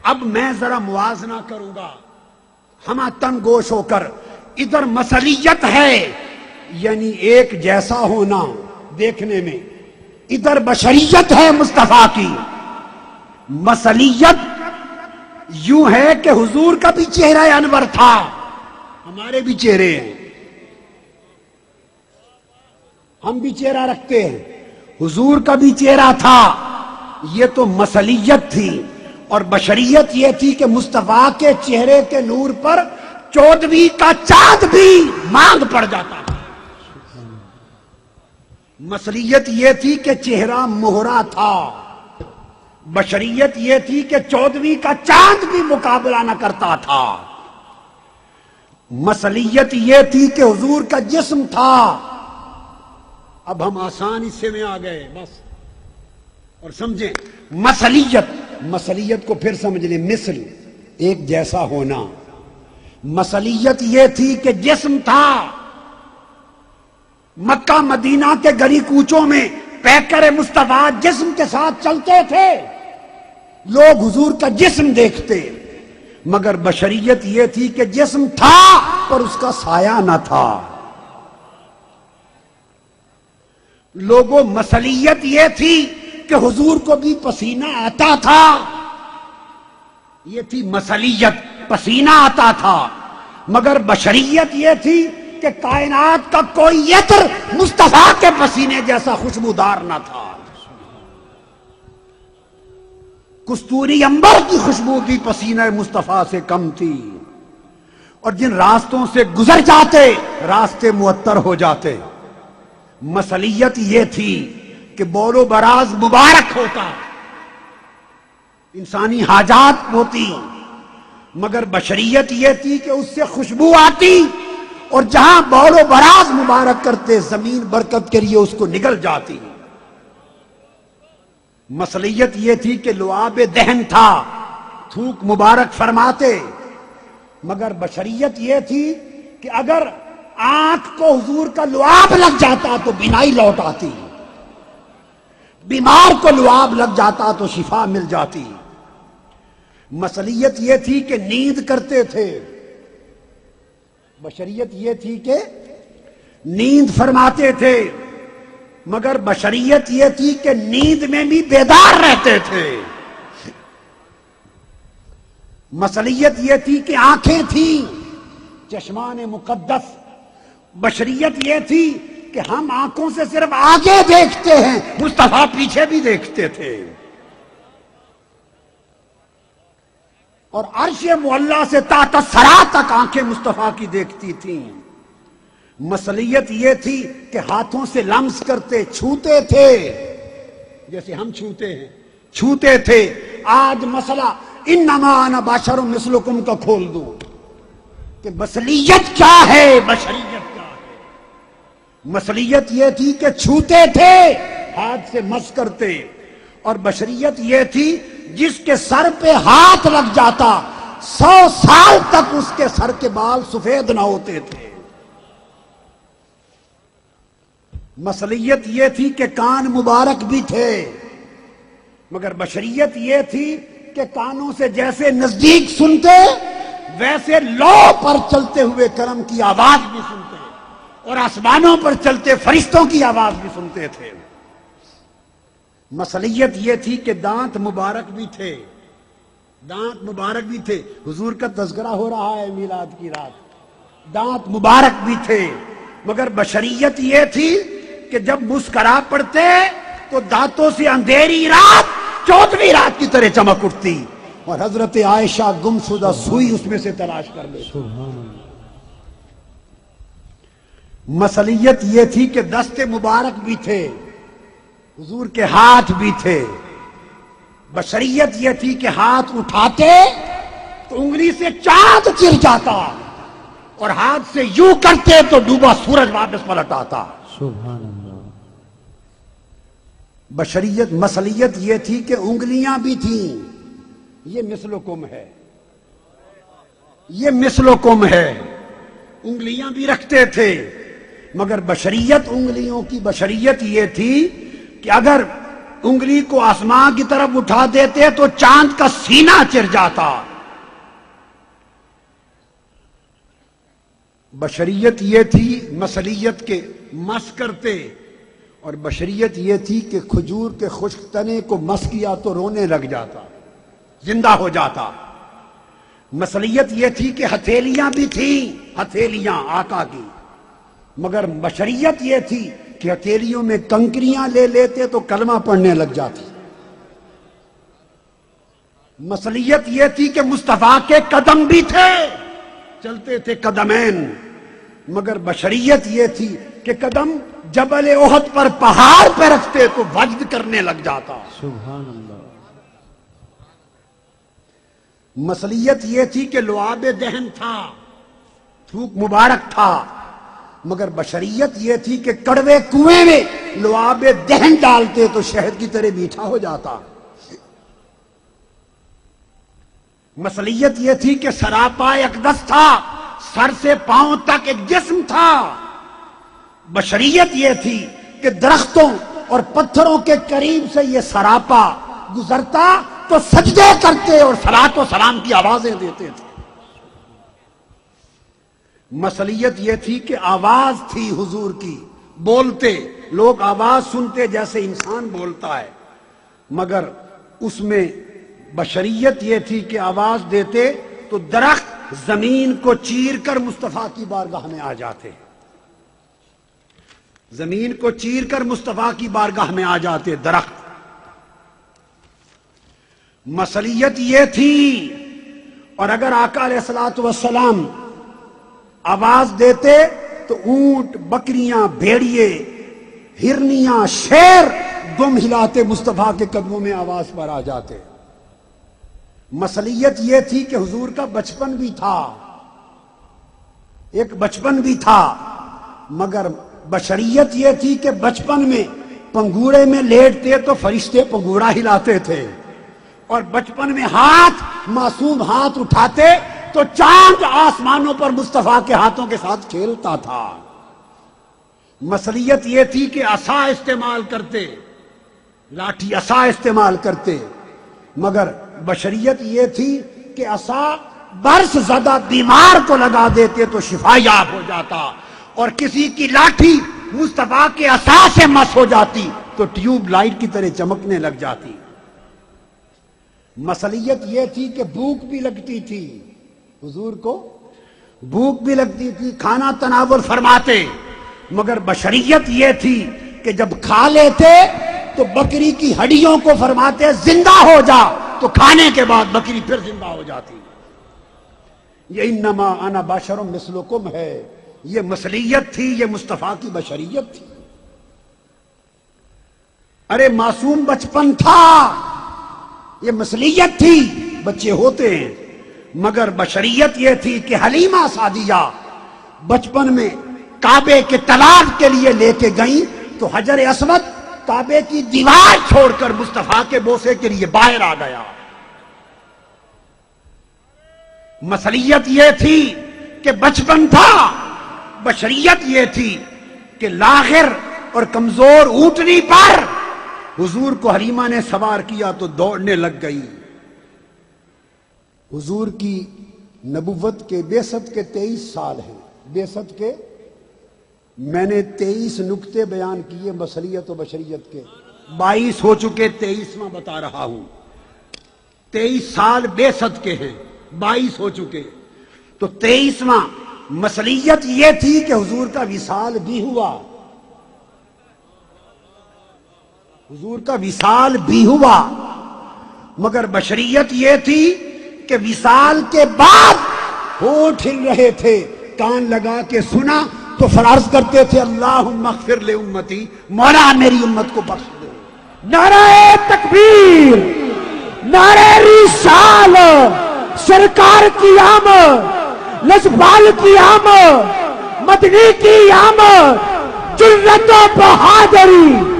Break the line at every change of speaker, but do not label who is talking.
اب میں ذرا موازنہ کروں گا ہمہ تن گوش ہو کر. ادھر مثلیت ہے یعنی ایک جیسا ہونا دیکھنے میں، ادھر بشریت ہے مصطفیٰ کی. مثلیت یوں ہے کہ حضور کا بھی چہرہ انور تھا، ہمارے بھی چہرے ہیں، ہم بھی چہرہ رکھتے ہیں، حضور کا بھی چہرہ تھا. یہ تو مثلیت تھی. اور بشریت یہ تھی کہ مصطفیٰ کے چہرے کے نور پر 14ویں کا چاند بھی مانگ پڑ جاتا تھا. مثلیت یہ تھی کہ چہرہ مہرا تھا، بشریت یہ تھی کہ 14ویں کا چاند بھی مقابلہ نہ کرتا تھا. مثلیت یہ تھی کہ حضور کا جسم تھا. اب ہم آسان حصے میں آ گئے بس، اور سمجھیں مثلیت کو پھر سمجھ لیں. مثل ایک جیسا ہونا. مثلیت یہ تھی کہ جسم تھا. مکہ مدینہ کے گلی کوچوں میں پیکر مصطفیٰ جسم کے ساتھ چلتے تھے، لوگ حضور کا جسم دیکھتے. مگر بشریت یہ تھی کہ جسم تھا پر اس کا سایہ نہ تھا. لوگوں مثلیت یہ تھی کہ حضور کو بھی پسینہ آتا تھا. یہ تھی مثلیت، پسینہ آتا تھا. مگر بشریت یہ تھی کہ کائنات کا کوئی عطر مصطفیٰ کے پسینے جیسا خوشبودار نہ تھا. کستوری عنبر کی خوشبو بھی پسینہ مصطفیٰ سے کم تھی. اور جن راستوں سے گزر جاتے راستے معطر ہو جاتے. مثلیت یہ تھی کہ بول و براز مبارک ہوتا، انسانی حاجات ہوتی. مگر بشریت یہ تھی کہ اس سے خوشبو آتی، اور جہاں بول و براز مبارک کرتے زمین برکت کے لیے اس کو نگل جاتی. مثلیت یہ تھی کہ لعاب دہن تھا، تھوک مبارک فرماتے. مگر بشریت یہ تھی کہ اگر آنکھ کو حضور کا لعاب لگ جاتا تو بینائی لوٹ آتی، بیمار کو لعاب لگ جاتا تو شفا مل جاتی. مثلیت یہ تھی کہ نیند کرتے تھے. بشریت یہ تھی کہ نیند فرماتے تھے. مگر بشریت یہ تھی کہ نیند میں بھی بیدار رہتے تھے. مثلیت یہ تھی کہ آنکھیں تھیں، چشمان مقدس. بشریت یہ تھی کہ ہم آنکھوں سے صرف آگے دیکھتے ہیں، مصطفیٰ پیچھے بھی دیکھتے تھے. اور عرش معلیٰ سے تحت ثری تک آنکھیں مصطفیٰ کی دیکھتی تھیں. مثلیت یہ تھی کہ ہاتھوں سے لمس کرتے، چھوتے تھے جیسے ہم چھوتے ہیں، چھوتے تھے. آج مسئلہ انما انا بشر مثلکم کا کھول دوں کہ مثلیت کیا ہے، بشریت کیا ہے. مثلیت یہ تھی کہ چھوتے تھے، ہاتھ سے مس کرتے. اور بشریت یہ تھی جس کے سر پہ ہاتھ لگ جاتا 100 سال تک اس کے سر کے بال سفید نہ ہوتے تھے. مثلیت یہ تھی کہ کان مبارک بھی تھے. مگر بشریت یہ تھی کہ کانوں سے جیسے نزدیک سنتے ویسے لو پر چلتے ہوئے کرم کی آواز بھی سنتے، اور آسمانوں پر چلتے فرشتوں کی آواز بھی سنتے تھے. مثلیت یہ تھی کہ دانت مبارک بھی تھے، دانت مبارک بھی تھے. حضور کا تذکرہ ہو رہا ہے میلاد کی رات، دانت مبارک بھی تھے. مگر بشریت یہ تھی کہ جب مسکرا پڑتے تو دانتوں سے اندھیری رات 14ویں رات کی طرح چمک اٹھتی، اور حضرت عائشہ گمشدہ سوئی اس میں سے تلاش کر لیتی. مثلیت یہ تھی کہ دست مبارک بھی تھے، حضور کے ہاتھ بھی تھے. بشریت یہ تھی کہ ہاتھ اٹھاتے تو انگلی سے چاند چر جاتا، اور ہاتھ سے یوں کرتے تو ڈوبا سورج واپس پلٹ آتا.
سبحان اللہ.
بشریت مثلیت یہ تھی کہ انگلیاں بھی تھیں. یہ مثلکم ہے، یہ مثلکم ہے. انگلیاں بھی رکھتے تھے. مگر بشریت انگلیوں کی بشریت یہ تھی کہ اگر انگلی کو آسمان کی طرف اٹھا دیتے تو چاند کا سینہ چر جاتا۔ بشریت یہ تھی مثلیت کے مس کرتے، اور بشریت یہ تھی کہ کھجور کے خشک تنے کو مس کیا تو رونے لگ جاتا، زندہ ہو جاتا۔ مثلیت یہ تھی کہ ہتھیلیاں بھی تھیں، ہتھیلیاں آقا کی، مگر بشریت یہ تھی کہ ہتھیلیوں میں کنکریاں لے لیتے تو کلمہ پڑھنے لگ جاتی۔ مثلیت یہ تھی کہ مصطفیٰ کے قدم بھی تھے، چلتے تھے قدمین، مگر بشریت یہ تھی کہ قدم جبل احد پر پہاڑ پہ رکھتے تو وجد کرنے لگ جاتا۔
سبحان اللہ۔
مثلیت یہ تھی کہ لعاب دہن تھا، تھوک مبارک تھا، مگر بشریت یہ تھی کہ کڑوے کنویں میں لعاب دہن ڈالتے تو شہد کی طرح میٹھا ہو جاتا۔ مثلیت یہ تھی کہ سراپا اقدس تھا، سر سے پاؤں تک ایک جسم تھا۔ بشریت یہ تھی کہ درختوں اور پتھروں کے قریب سے یہ سراپا گزرتا تو سجدے کرتے اور صلاۃ و سلام کی آوازیں دیتے تھے۔ مثلیت یہ تھی کہ آواز تھی حضور کی، بولتے لوگ آواز سنتے جیسے انسان بولتا ہے، مگر اس میں بشریت یہ تھی کہ آواز دیتے تو درخت زمین کو چیر کر مصطفیٰ کی بارگاہ میں آ جاتے، زمین کو چیر کر مصطفیٰ کی بارگاہ میں آ جاتے درخت۔ مثلیت یہ تھی، اور اگر آقا علیہ الصلوۃ والسلام آواز دیتے تو اونٹ، بکریاں، بھیڑیے، ہرنیاں، شیر دم ہلاتے مصطفیٰ کے قدموں میں آواز پر آ جاتے۔ مثلیت یہ تھی کہ حضور کا بچپن بھی تھا، ایک بچپن بھی تھا، مگر بشریت یہ تھی کہ بچپن میں پنگوڑے میں لیٹتے تو فرشتے پنگوڑا ہلاتے تھے، اور بچپن میں ہاتھ معصوم ہاتھ اٹھاتے تو چاند آسمانوں پر مصطفیٰ کے ہاتھوں کے ساتھ کھیلتا تھا۔ مثلیت یہ تھی کہ عصا استعمال کرتے، لاٹھی عصا استعمال کرتے، مگر بشریت یہ تھی کہ عصا برس زدہ بیمار کو لگا دیتے تو شفا یاب ہو جاتا، اور کسی کی لاٹھی مصطفیٰ کے عصا سے مس ہو جاتی تو ٹیوب لائٹ کی طرح چمکنے لگ جاتی۔ مثلیت یہ تھی کہ بھوک بھی لگتی تھی، حضور کو بھوک بھی لگتی تھی، کھانا تناول فرماتے، مگر بشریت یہ تھی کہ جب کھا لیتے تو بکری کی ہڈیوں کو فرماتے زندہ ہو جا، تو کھانے کے بعد بکری پھر زندہ ہو جاتی۔ یہ انما انا بشر مثلکم ہے، یہ مثلیت تھی، یہ مصطفیٰ کی بشریت تھی۔ ارے معصوم بچپن تھا، یہ مثلیت تھی، بچے ہوتے ہیں، مگر بشریت یہ تھی کہ حلیمہ سعدیہ بچپن میں کعبے کے طواف کے لیے لے کے گئیں تو حجر اسود کعبے کی دیوار چھوڑ کر مصطفیٰ کے بوسے کے لیے باہر آ گیا۔ مثلیت یہ تھی کہ بچپن تھا، بشریت یہ تھی کہ لاغر اور کمزور اونٹنی پر حضور کو حلیمہ نے سوار کیا تو دوڑنے لگ گئی۔ حضور کی نبوت کے بعثت کے 23 سال ہیں، بعثت کے میں نے 23 نکتے بیان کیے مثلیت و بشریت کے، 22 ہو چکے، 23واں بتا رہا ہوں۔ 23 سال بعثت کے ہیں، 22 ہو چکے، تو 23واں مثلیت یہ تھی کہ حضور کا وصال بھی ہوا، حضور کا وصال بھی ہوا، مگر بشریت یہ تھی کہ وصال کے بعد ہونٹ ہل رہے تھے، کان لگا کے سنا تو فرض کرتے تھے اللہم اغفر لامتی، مولا میری امت کو بخش دے۔
نعرہ تکبیر، نعرہ رسال، سرکار کی آمد، لجپال کی آمد، مدنی کی آمد، جرت و بہادری